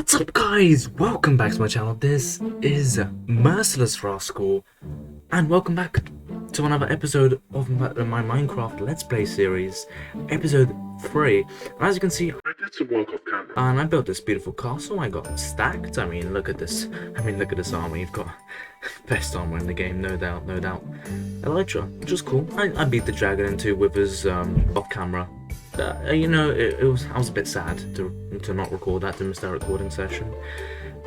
What's up guys, welcome back to my channel. This is Merciless Rascal and welcome back to another episode of my Minecraft Let's Play series, episode 3. As you can see, I did some work off camera and I built this beautiful castle. I got stacked. I mean, look at this armor. You've got best armor in the game, no doubt. Elytra, which is cool. I beat the dragon in 2 withers off camera. You know, I was a bit sad to not record that, to miss that recording session.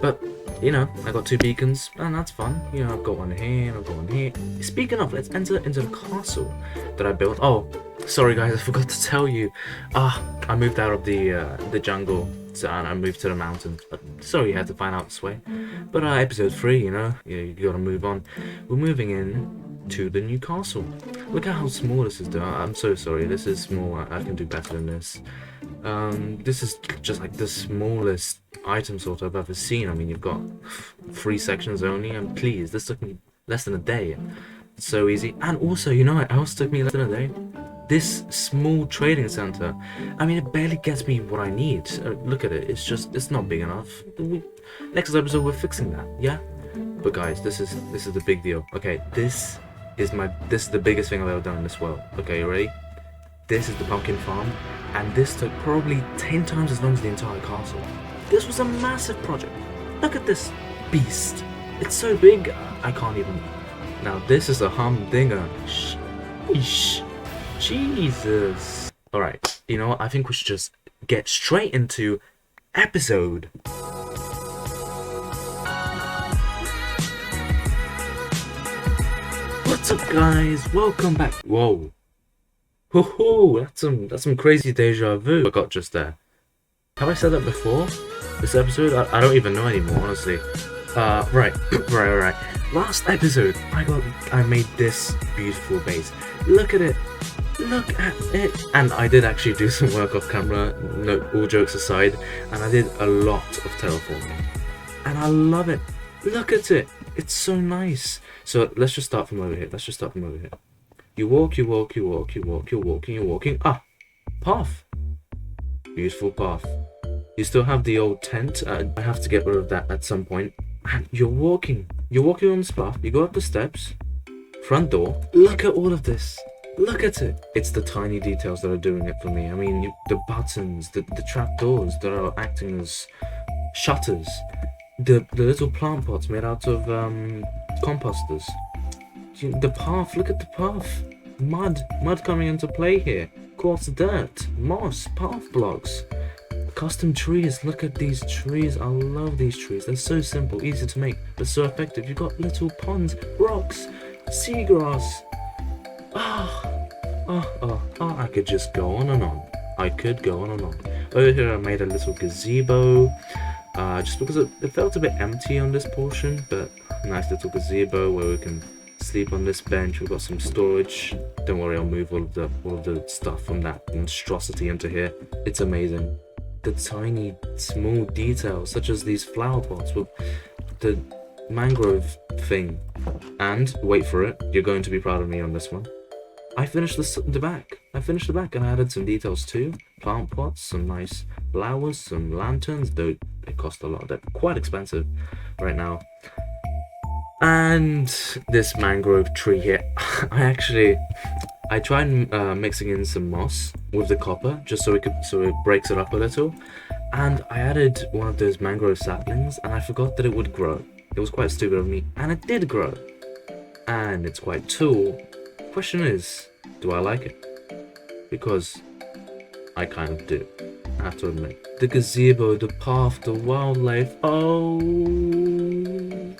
But, you know, I got 2 beacons, and that's fun. You know, I've got one here, and I've got one here. Speaking of, let's enter into the castle that I built. Oh, sorry guys, I forgot to tell you. I moved out of the jungle, and I moved to the mountains. But sorry you had to find out this way. But episode 3, you know, you gotta move on. We're moving in to the new castle. Look at how small this is though. I'm so sorry, this is small. I can do better than this. This is just like the smallest item sort I've ever seen. I mean, you've got 3 sections only, and please, this took me less than a day. It's so easy. And also, you know what else took me less than a day? This small trading center. I mean, it barely gets me what I need. Look at it, it's not big enough. Next episode we're fixing that, yeah? But guys, this is the big deal. Okay, this is the biggest thing I've ever done in this world. Okay, you ready? This is the pumpkin farm, and this took probably 10 times as long as the entire castle. This was a massive project. Look at this beast. It's so big, I can't even. Now this is a humdinger. Sheesh. Jesus. Alright, you know what? I think we should just get straight into episode. What's up guys, welcome back. Whoa, that's some crazy deja vu I got just there. Have I said that before this episode? I don't even know anymore, honestly. Right. Last episode I made this beautiful base. Look at it, and I did actually do some work off camera, no, all jokes aside, and I did a lot of terraforming and I love it. Look at it, it's so nice. So let's just start from over here. You walk, you're walking. Ah, path. Beautiful path. You still have the old tent. I have to get rid of that at some point. And you're walking on this path. You go up the steps. Front door. Look at all of this. Look at it. It's the tiny details that are doing it for me. I mean, the buttons, the trap doors that are acting as shutters. The little plant pots made out of composters. The path, look at the path. Mud coming into play here. Quartz dirt, moss, path blocks. Custom trees, look at these trees. I love these trees. They're so simple, easy to make, but so effective. You've got little ponds, rocks, seagrass. I could just go on and on. Over here I made a little gazebo. Just because it felt a bit empty on this portion, but nice little gazebo where we can sleep on this bench. We've got some storage. Don't worry, I'll move all of the stuff from that monstrosity into here. It's amazing. The tiny, small details, such as these flower pots with the mangrove thing. And wait for it, you're going to be proud of me on this one. I finished the back. And I added some details too. Plant pots, some nice flowers, some lanterns, though they cost a lot. They're quite expensive right now. And this mangrove tree here. I tried mixing in some moss with the copper, just so it breaks it up a little. And I added one of those mangrove saplings, and I forgot that it would grow. It was quite stupid of me, and it did grow. And it's quite tall. Question is, do I like it? Because I kind of do, I have to admit. The gazebo, the path, the wildlife, oh.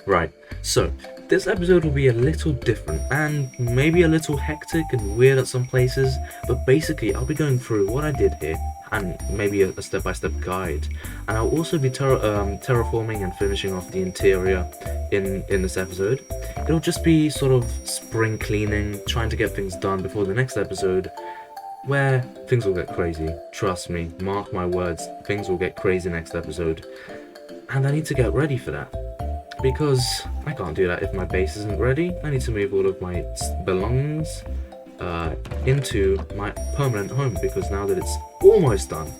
Right, so this episode will be a little different and maybe a little hectic and weird at some places, but basically I'll be going through what I did here and maybe a step-by-step guide. And I'll also be terraforming and finishing off the interior in this episode. It'll just be sort of spring cleaning, trying to get things done before the next episode, where things will get crazy. Trust me, mark my words, things will get crazy next episode. And I need to get ready for that, because I can't do that if my base isn't ready. I need to move all of my belongings into my permanent home, because now that it's almost done,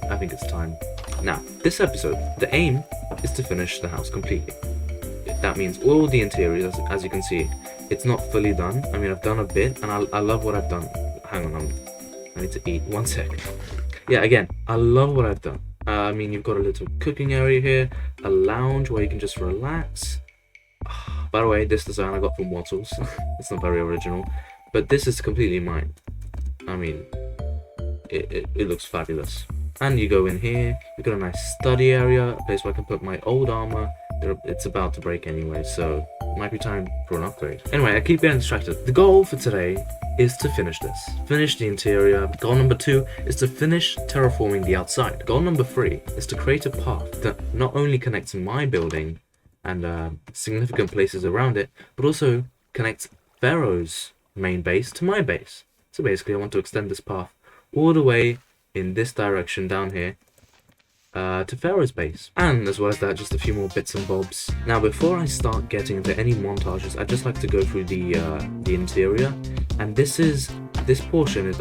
I think it's time. Now, this episode, the aim is to finish the house completely. That means all the interiors, as you can see, it's not fully done. I mean, I've done a bit, and I love what I've done. Hang on, I need to eat. 1 sec. Yeah, again, I love what I've done. I mean, you've got a little cooking area here, a lounge where you can just relax. By the way, this design I got from Wattles. It's not very original, but this is completely mine. I mean, it looks fabulous. And you go in here, you've got a nice study area, a place where I can put my old armor. It's about to break anyway, so it might be time for an upgrade. Anyway, I keep getting distracted. The goal for today is to finish this. Finish the interior. Goal number 2 is to finish terraforming the outside. Goal number 3 is to create a path that not only connects my building and significant places around it, but also connects Pharoah's main base to my base. So basically I want to extend this path all the way in this direction down here to Pharoah's base. And as well as that, just a few more bits and bobs. Now before I start getting into any montages, I'd just like to go through the interior. And this portion is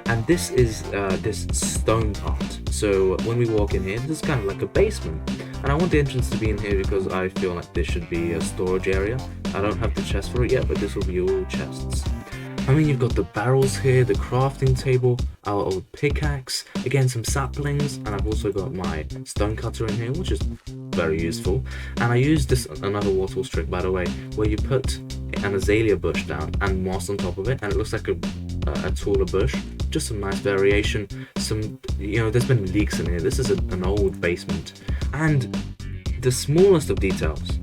and this is this stone part. So when we walk in here, this is kind of like a basement. And I want the entrance to be in here because I feel like this should be a storage area. I don't have the chest for it yet, but this will be all chests. I mean, you've got the barrels here, the crafting table, our old pickaxe, again some saplings, and I've also got my stone cutter in here, which is very useful. And I used this, another Wattles trick by the way, where you put an azalea bush down and moss on top of it, and it looks like a taller bush. Just some nice variation. Some, you know, there's been leaks in here. This is an old basement. And the smallest of details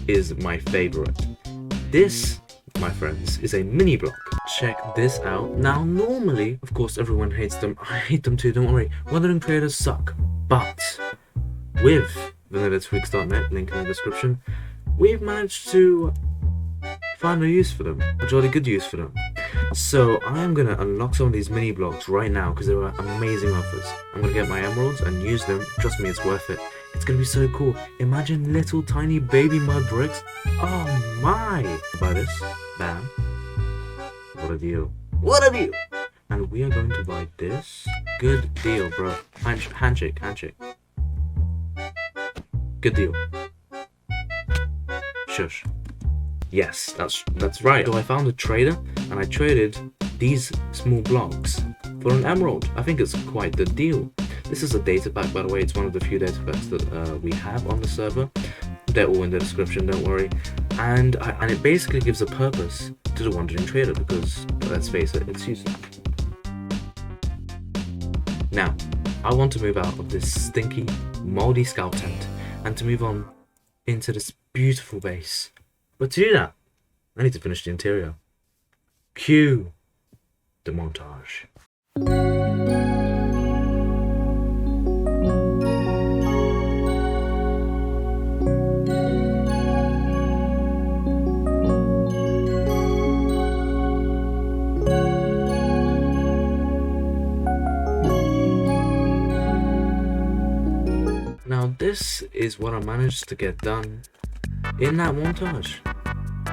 is my favorite. This, my friends, is a mini block. Check this out. Now, normally, of course, everyone hates them. I hate them too, don't worry. Weathering creators suck. But with VanillaTweaks.net, link in the description, we've managed to find a use for them. A jolly good use for them. So I am going to unlock some of these mini blocks right now because there are amazing offers. I'm going to get my emeralds and use them. Trust me, it's worth it. It's going to be so cool. Imagine little tiny baby mud bricks. Oh my! Buy this. Bam. What a deal. What a deal! And we are going to buy this. Good deal, bro. Handshake. Good deal. Shush. Yes, that's right. So I found a trader and I traded these small blocks for an emerald. I think it's quite the deal. This is a data pack, by the way. It's one of the few data packs that we have on the server. They're all in the description, don't worry. And it basically gives a purpose to the wandering trader because, let's face it, it's useless. Now, I want to move out of this stinky, moldy scout tent and to move on into this beautiful base. But to do that, I need to finish the interior. Cue the montage. Now this is what I managed to get done in that montage.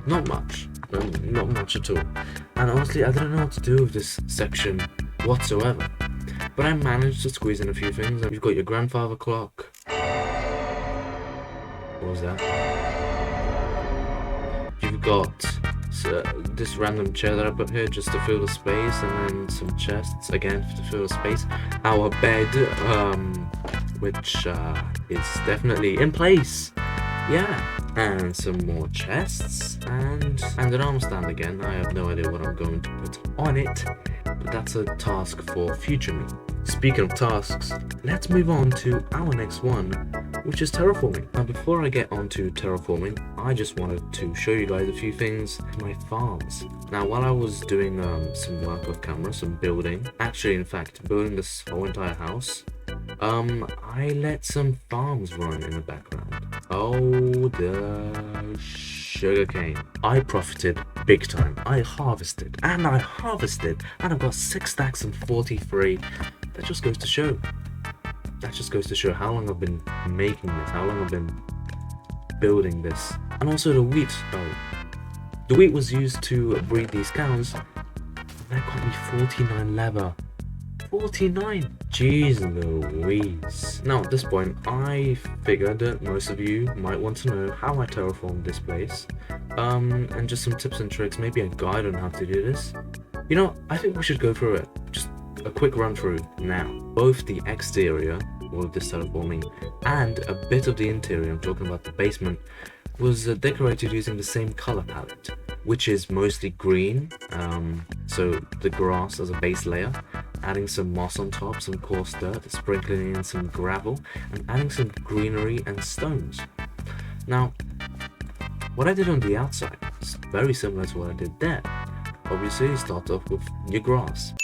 Not much. Not much at all. And honestly, I didn't know what to do with this section whatsoever. But I managed to squeeze in a few things. You've got your grandfather clock. What was that? You've got this random chair that I put here just to fill the space, and then some chests again to fill the space. Our bed, which is definitely in place. Yeah. And some more chests, and an armor stand again. I have no idea what I'm going to put on it, but that's a task for future me. Speaking of tasks, let's move on to our next one, which is terraforming. Now before I get on to terraforming, I just wanted to show you guys a few things in my farms. Now while I was doing some work off camera, some building, actually in fact building this whole entire house, I let some farms run in the background. Oh, the sugarcane. I profited big time. I harvested, and I've got 6 stacks and 43. That just goes to show. How long I've been making this, how long I've been building this. And also the wheat. The wheat was used to breed these cows. That got me 49 leather. 49. Jeez Louise. Now at this point, I figured that most of you might want to know how I terraformed this place. And just some tips and tricks, maybe a guide on how to do this. You know, I think we should go through it. Just a quick run through now. Both the exterior, all of this terraforming, and a bit of the interior, I'm talking about the basement, was decorated using the same color palette, which is mostly green, so the grass as a base layer, adding some moss on top, some coarse dirt, sprinkling in some gravel, and adding some greenery and stones. Now, what I did on the outside is very similar to what I did there. Obviously, you start off with your grass.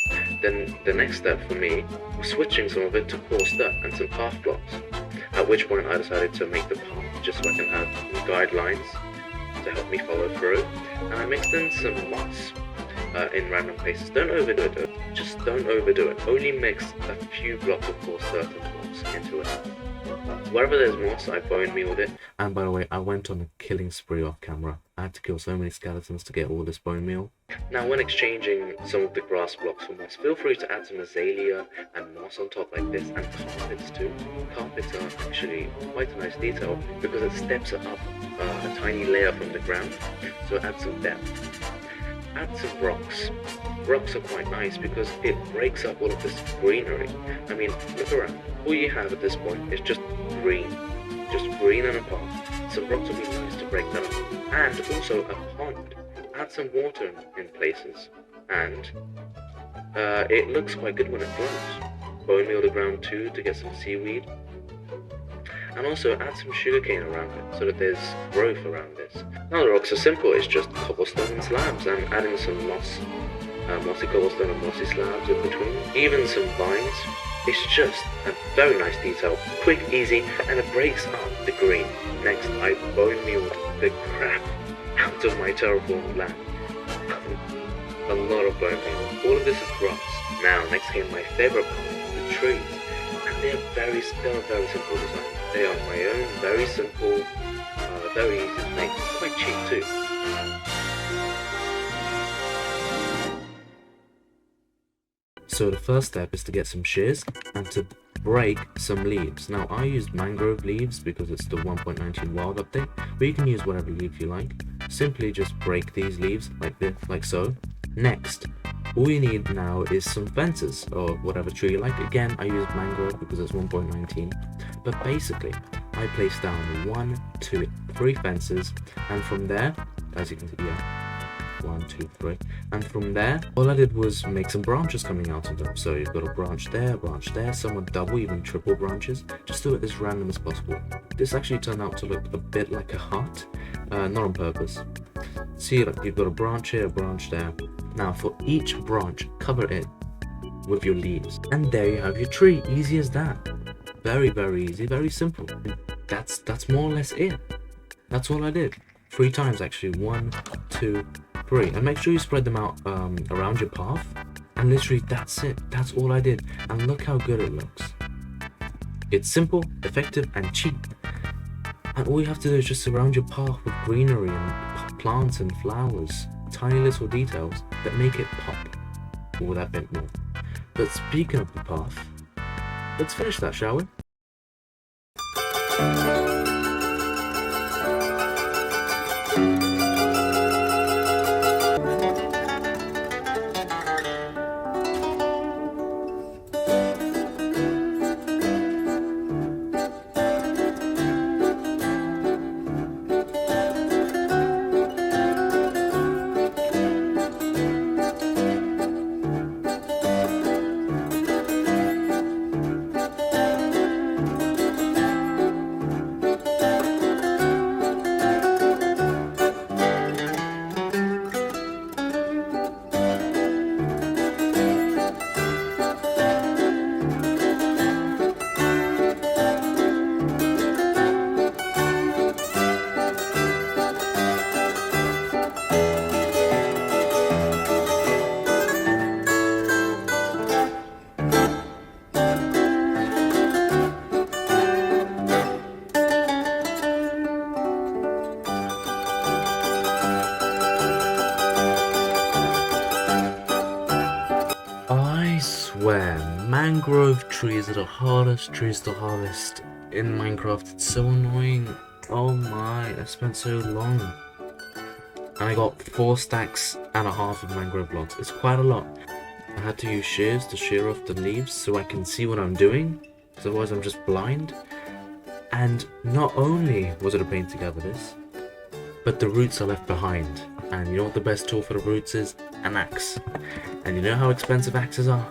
Then the next step for me was switching some of it to coarse dirt and some path blocks, at which point I decided to make the path just so I can have guidelines to help me follow through, and I mixed in some moss in random places. Don't overdo it, just don't overdo it. Only mix a few blocks of coarse dirt and moss into it. Wherever there's moss, I bone mealed it. And by the way, I went on a killing spree off camera. I had to kill so many skeletons to get all this bone meal. Now when exchanging some of the grass blocks for moss, feel free to add some azalea and moss on top like this, and carpets too. Carpets are actually quite a nice detail because it steps it up a tiny layer from the ground, so add some depth. Add some rocks. Rocks are quite nice because it breaks up all of this greenery. I mean, look around. All you have at this point is just green and a path. Some rocks will be nice to break that up. And also a pond. Add some water in places. And it looks quite good when it floats. Bone meal the ground too to get some seaweed. And also add some sugarcane around it so that there's growth around this. Now the rocks are simple, it's just cobblestone and slabs, and adding some mossy cobblestone and mossy slabs in between. Even some vines. It's just a very nice detail, quick, easy, and it breaks up the green. Next, I bone mealed the crap out of my terraformed land. A lot of bone meal. All of this is grass. Now, next came my favorite part, the trees. And they're a very simple design. They are my own, very simple, very easy to make, quite cheap too. So the first step is to get some shears and to break some leaves. Now I used mangrove leaves because it's the 1.19 wild update, but you can use whatever leaf you like. Simply just break these leaves like this, like so. Next, all you need now is some fences or whatever tree you like. Again, I used mangrove because it's 1.19, but basically I placed down 1, 2, 3 fences, and from there, as you can see, 1, 2, 3, and from there all I did was make some branches coming out of them. So you've got a branch there, some with double, even triple branches. Just do it as random as possible. This actually turned out to look a bit like a hut, not on purpose. See, like you've got a branch here, a branch there. Now for each branch, cover it with your leaves, and there you have your tree. Easy as that. Very easy, very simple. That's more or less it. That's all I did. 3 times actually. 1, 2, 3. And make sure you spread them out around your path. And literally that's it. That's all I did. And look how good it looks. It's simple, effective, and cheap. And all you have to do is just surround your path with greenery and plants and flowers. Tiny little details that make it pop. All that bit more. But speaking of the path, let's finish that, shall we? Mangrove trees are the hardest trees to harvest in Minecraft. It's so annoying. Oh my, I spent so long. And I got 4 stacks and a half of mangrove logs. It's quite a lot. I had to use shears to shear off the leaves so I can see what I'm doing. Because otherwise I'm just blind. And not only was it a pain to gather this, but the roots are left behind. And you know what the best tool for the roots is? An axe. And you know how expensive axes are?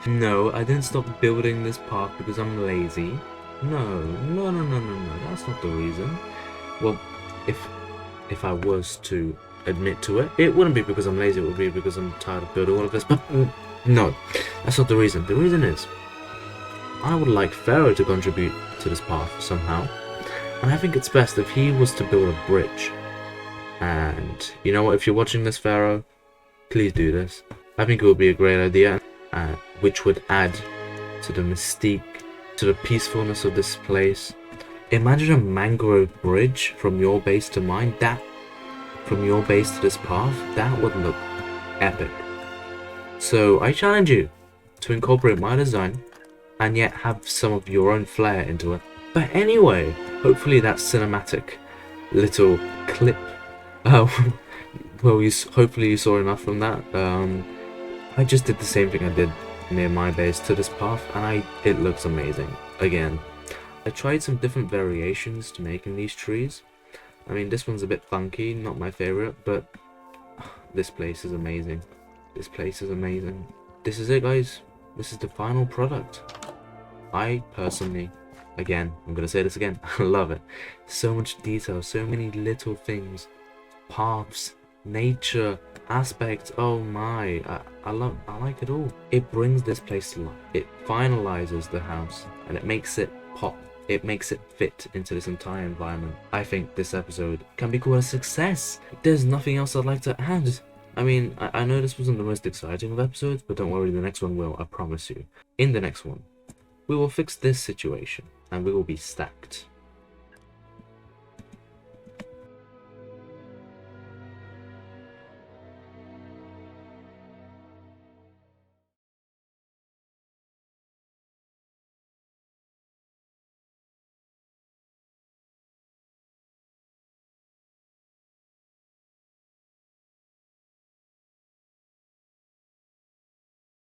No, I didn't stop building this park because I'm lazy. No, that's not the reason. Well, if I was to admit to it, it wouldn't be because I'm lazy, it would be because I'm tired of building all of this, but no, that's not the reason. The reason is, I would like Pharoah to contribute to this path somehow, and I think it's best if he was to build a bridge. And you know what, if you're watching this, Pharoah, please do this. I think it would be a great idea. Which would add to the mystique, to the peacefulness of this place. Imagine a mangrove bridge from your base to mine. From your base to this path, that would look epic. So I challenge you to incorporate my design and yet have some of your own flair into it. But anyway, hopefully that cinematic little clip, well, hopefully you saw enough from that. I just did the same thing I did near my base to this path, and it looks amazing. Again, I tried some different variations to making these trees. I mean, this one's a bit funky, not my favorite, but this place is amazing. This place is amazing. This is it, guys. This is the final product. I personally, again, I'm gonna say this again, I love it. So much detail, so many little things, paths, nature, aspects. Oh my, I like it all. It brings this place to life. It finalizes the house and it makes it pop. It makes it fit into this entire environment. I think this episode can be called a success. There's nothing else I'd like to add. I mean, I know this wasn't the most exciting of episodes, but don't worry, the next one will, I promise you. In the next one, we will fix this situation and we will be stacked.